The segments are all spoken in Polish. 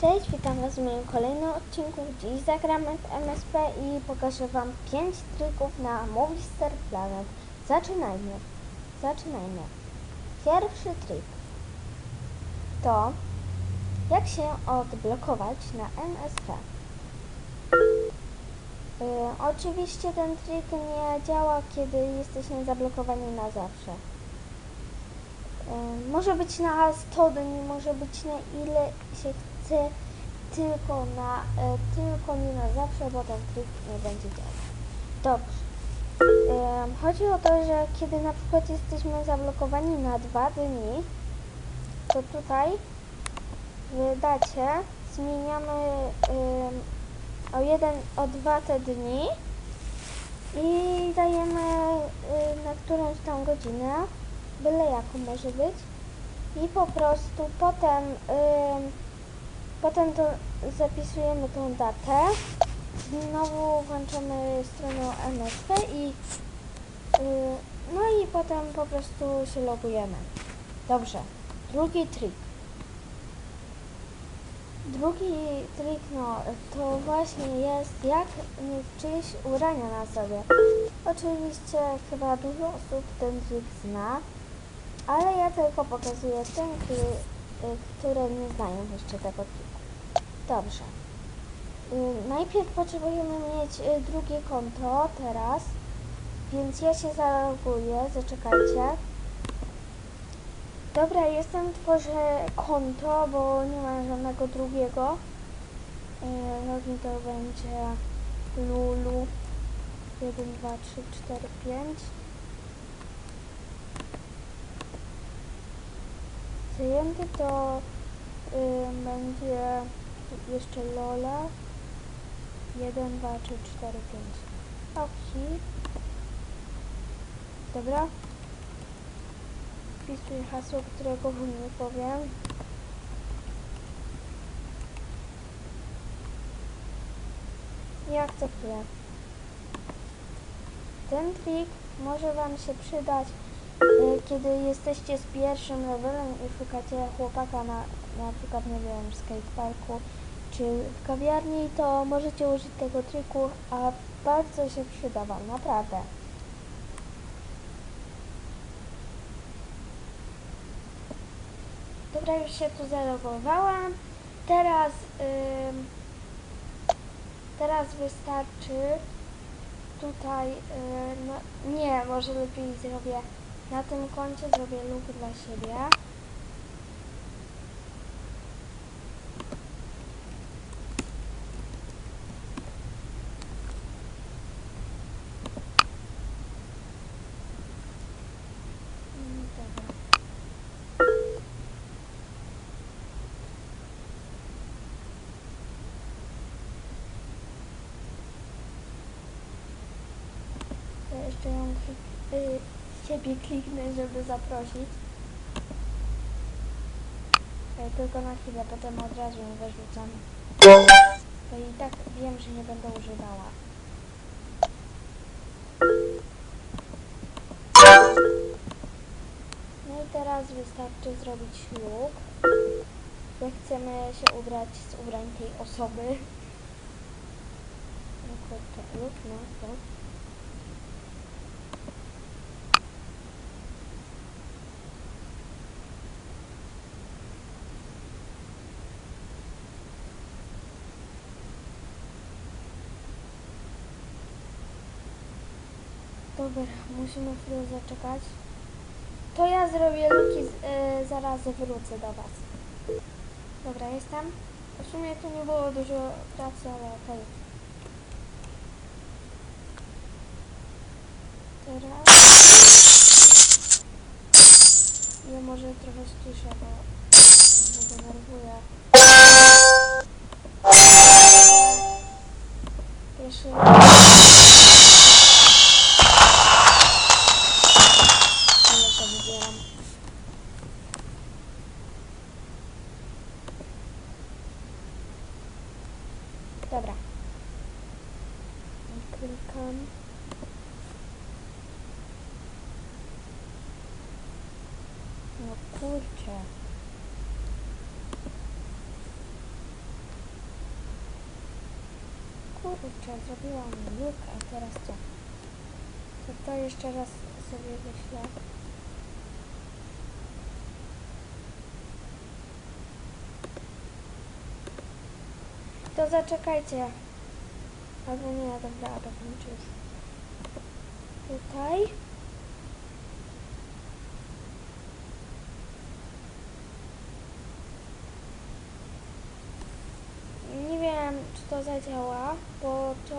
Cześć, witam Was w moim kolejnym odcinku. Dziś zagramy w MSP i pokażę Wam 5 trików na Movistar Planet. Zaczynajmy. Pierwszy trik to jak się odblokować na MSP. Oczywiście ten trik nie działa, kiedy jesteśmy zablokowani na zawsze. Może być na 100 dni, może być na ile się chce, tylko nie na zawsze, bo ten trik nie będzie działał. Dobrze. Chodzi o to, że kiedy na przykład jesteśmy zablokowani na 2 dni, to tutaj w dacie zmieniamy o 2 te dni i dajemy na którąś tam godzinę, byle jaką może być, i po prostu potem to zapisujemy tą datę, znowu włączamy stronę MSP no i potem po prostu się logujemy. Dobrze, drugi trik, to właśnie jest jak mieć czyjeś ubrania na sobie. Oczywiście chyba dużo osób ten trik zna, ale ja tylko pokazuję tym, które nie znają jeszcze tego triku. Dobrze. Najpierw potrzebujemy mieć drugie konto teraz, więc ja się zaloguję, zaczekajcie. Dobra, tworzę konto, bo nie mam żadnego drugiego. Login to będzie Lulu 1, 2, 3, 4, 5. Zajęty to będzie jeszcze Lola 1, 2, 3, 4, 5. Ok. Dobra. Wpisuję hasło, którego wam nie powiem. I akceptuję. Ten trik może wam się przydać, kiedy jesteście z pierwszym levelem i szukacie chłopaka na przykład, nie wiem, w skateparku czy w kawiarni, to możecie użyć tego triku, a bardzo się przyda wam, naprawdę. Dobra, już się tu zalogowałam. Teraz wystarczy tutaj, nie, może lepiej zrobię na tym koncie, zrobię luk dla siebie. Dobra. To jeszcze ją ciebie kliknę, żeby zaprosić. Tylko na chwilę, potem od razu ją wyrzucam. To i tak wiem, że nie będę używała. No i teraz wystarczy zrobić luk. Jak chcemy się ubrać z ubrań tej osoby. Luk, no. Dobra, musimy chwilę zaczekać. To ja zrobię luki, zaraz wrócę do Was. Dobra, jestem. W sumie tu nie było dużo pracy, ale okej. Teraz ja może trochę ściszę, bo mnie denerwuje. Pierwszy to wybieram. Dobra. Klikam. No kurczę. Kurczę, zrobiłam luk, a teraz co? To jeszcze raz sobie wyślę. To zaczekajcie. Albo nie, dobra, dokończę już. Tutaj. Nie wiem, czy to zadziała, bo to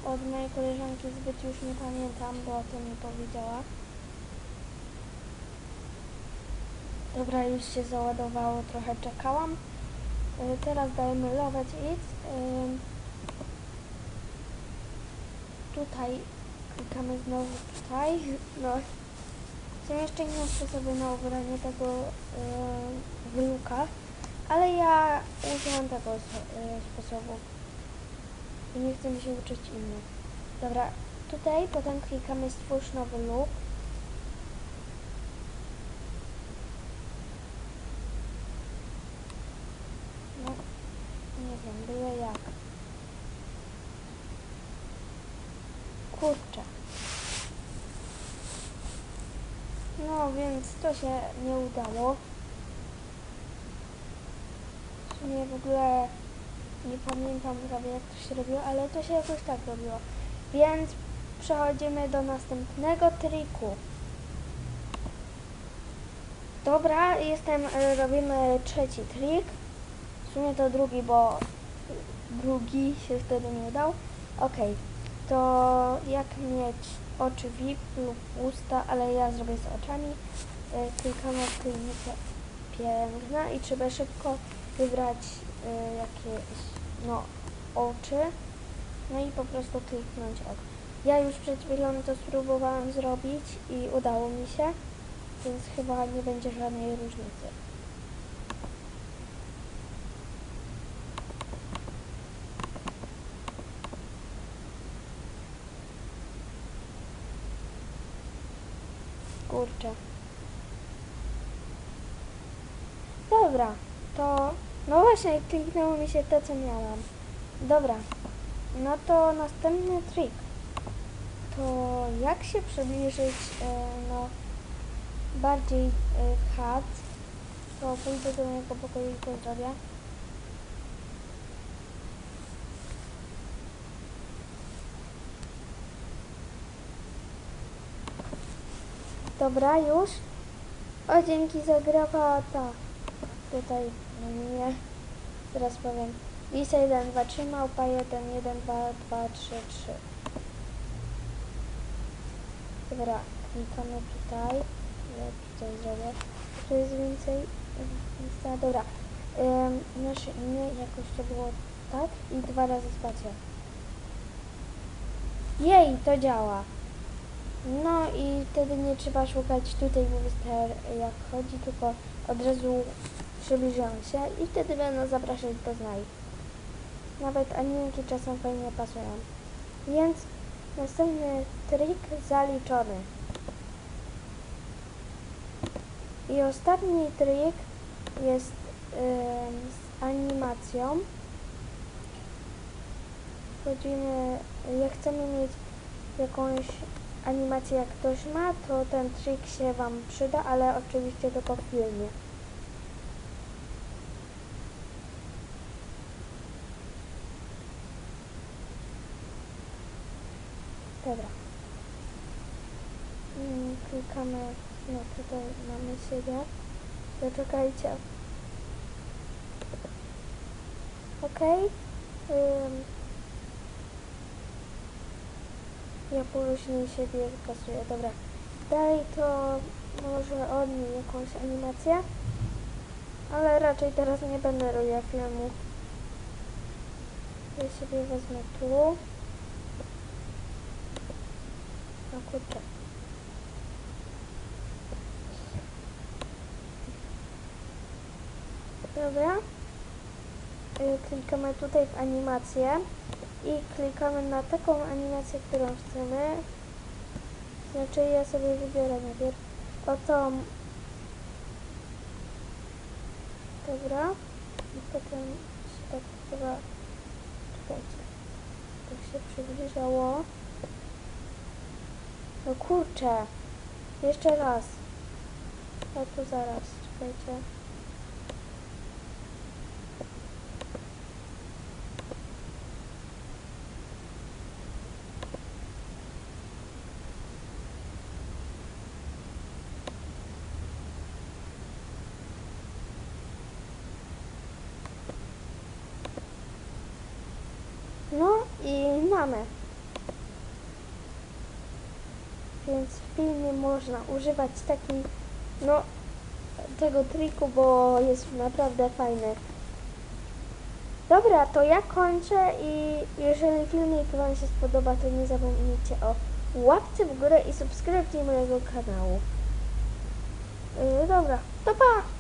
od mojej koleżanki zbyt już nie pamiętam, bo o tym nie powiedziała. Dobra, już się załadowało, trochę czekałam. Teraz dajemy lować it. Tutaj klikamy znowu tutaj. No, są jeszcze inne sposoby na ubranie tego wyluka, ale ja używam tego sposobu i nie chcę mi się uczyć innych. Dobra, tutaj potem klikamy stwórz nowy look. No, nie wiem, byle jak. Kurczę. No, więc to się nie udało. W sumie w ogóle nie pamiętam prawie jak to się robiło, ale to się jakoś tak robiło. Więc przechodzimy do następnego triku. Dobra, robimy trzeci trik. W sumie to drugi, bo drugi się wtedy nie udał. Okej, to jak mieć oczy VIP lub usta, ale ja zrobię z oczami. Klikamy w klinikę piękna i trzeba szybko wybrać jakieś oczy. No i po prostu kliknąć ok. Ja już przed chwilą to spróbowałam zrobić i udało mi się, więc chyba nie będzie żadnej różnicy. Kurczę. Dobra, to... No właśnie, kliknęło mi się to, co miałam. Dobra, no to następny trik. To jak się przybliżyć, bardziej chat, to pójdę do mojego pokoju i to zrobię. Dobra, już. O, dzięki zagrała ta. Tutaj, no nie. Teraz powiem. Lisa 1, 2, 3, małpa 1, 1, 2, 2, 3, 3. Dobra, klikamy tutaj. Ja tutaj zrobię. Tu jest więcej lista. Dobra. Nasze imię jakoś to było tak i 2 razy spacja. Jej, to działa. No i wtedy nie trzeba szukać tutaj wystarczy jak chodzi, tylko od razu przybliżam się i wtedy będą zapraszać do znaj. Nawet animki czasem fajnie pasują. Więc następny trik zaliczony. I ostatni trik jest z animacją. Wchodzimy, jak chcemy mieć jakąś animację jak ktoś ma, to ten trik się Wam przyda, ale oczywiście tylko w filmie. Dobra. Klikamy, no tutaj mamy siebie. Zaczekajcie. Ok. Ja później siebie kasuję. Dobra. Dalej to może od niej jakąś animację. Ale raczej teraz nie będę robiła filmu. Ja siebie wezmę tu. No kurczę. Dobra. Klikamy tutaj w animację i klikamy na taką animację, którą chcemy. Znaczy ja sobie wybiorę najpierw oto. Dobra. I potem się tak chyba Czekajcie. Tak się przybliżało. No kurczę. Jeszcze raz. Ja tu zaraz. Czekajcie. No i mamy. Więc w filmie można używać tego triku, bo jest naprawdę fajny. Dobra, to ja kończę i jeżeli filmik Wam się spodoba, to nie zapomnijcie o łapce w górę i subskrypcji mojego kanału. Dobra, to pa!